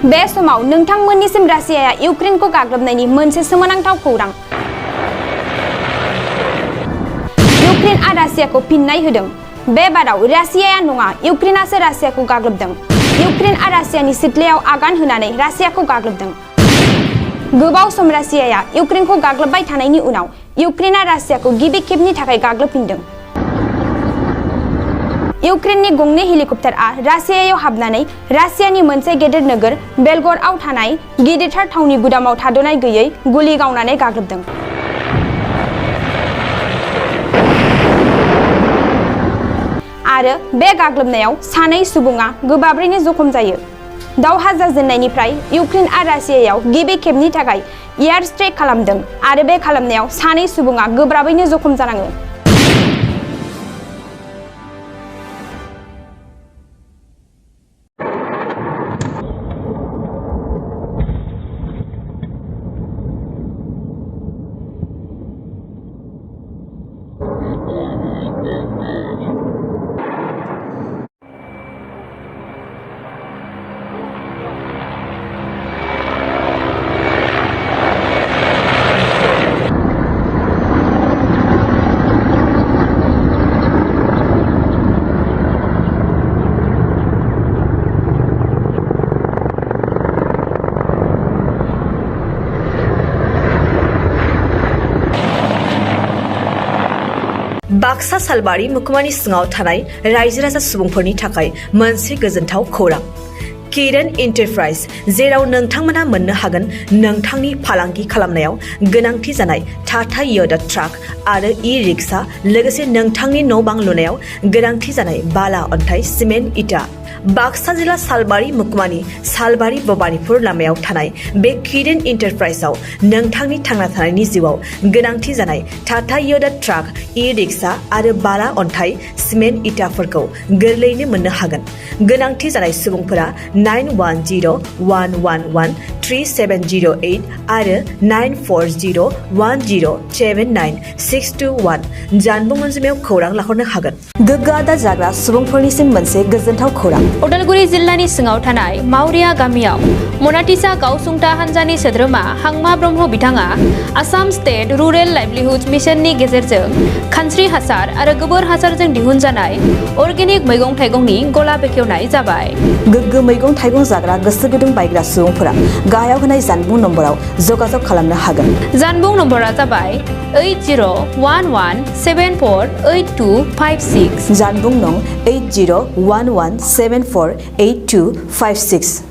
बे समाव नोंथांमोननिसिम रासियाया इउक्रेनखौ गाग्लोबनायनि मोनसे सोमोनांथाव खौरां। इउक्रेनआ रासियाखौ फिननाय होदों। बे बाराव रासियाया नङा, इउक्रेनासो रासियाखौ गाग्लोबदों। इउक्रेनआ रासियानि सिथ्लायाव आगान होनानै रासियाखौ गाग्लोबदों। गोबाव सम रासियाया इउक्रेनखौ गाग्लोबबाय थानायनि उनाव इउक्रेनआ रासियाखौ गिबि खेबनि थाखाय गाग्लोबफिनदों। इउक्रेननि गंनै हेलिकप्टारआ रासियायाव हाबनानै रासियानि मोनसे गेदेर नोगोर बेलगरआव थानाय गिदिरथार थावनि गुदामाव थाद'नाय गैयै गुलि गावनानै गाग्लोबदों। आरो बे गाग्लोबनायाव सानै सुबुङा गोबाब्रैनो जखम जायो। दावहा जाजेननायनिफ्राय इउक्रेनआ रासियायाव गिबि खेबनि थाखाय एयार स्ट्राइक खालामदों आरो बे खालामनायाव सानै सुबुङा गोब्राबैनो जखम जानाङो। बाक्सा सालबारि मुखुमानि सिङाव थानाय रायजो राजा सुबुंफोरनि थाखाय मोनसे गोजोनथाव खौरां। किरण एन्टारप्राइज, जेराव नोंथांमोना मोननो हागोन नोंथांनि फालांगि खालामनायाव गोनांथि जानाय टाटा य'दा ट्राक आरो ई-रिक्शा, लोगोसे नोंथांनि न' बां लुनायाव गोनांथि जानाय बाला, अन्थाइ, सिमेन्ट, इटा। बाक्सा जिल्ला सालबारि मुखुमानि सालबारि भबानिपुर लामायाव थानाय बे किरण एन्टारप्राइजआव नोंथांनि थांना थानायनि जिउआव गोनांथि जानाय टाटा य'दा ट्राक, ई-रिक्शा आरो बाला, अन्थाइ, सिमेन्ट, इटाफोरखौ गोरलैयैनो मोननो हागोन। गोनांथि जानाय सुबुंफोरा 9101113708 आरो 9401079621 जानबुं अनजिमायाव खौरां लाहरनो हागोन। गोग्गो आदार जाग्रा सुबुंफोरनिसिम मोनसे गोजोनथाव खौरां। उदालगुरि जिल्लानि सिङाव थानाय मावरिया गामियाव मनाटिसा गावसुंथा हान्जानि सोद्रोमा हांमा ब्रह्म बिथाङा आसाम स्टेट रुरेल लाइभलिहुड मिशननि गेजेरजों खानस्रि हासार आरो गोबोर हासारजों दिहुनजानाय अर्गेनिक मैगं थाइगंनि गला बेखेवनाय जाबाय। गोग्गो मैगं थाइगं जाग्रा गोसो गुदुं बायग्रा सुबुंफोरा गाहायाव होनाय जानबुं नम्बराव जगाजग खालामनो हागोन। जानबुं नम्बरा जाबाय 8011748256। जानबुं नं 8011748256।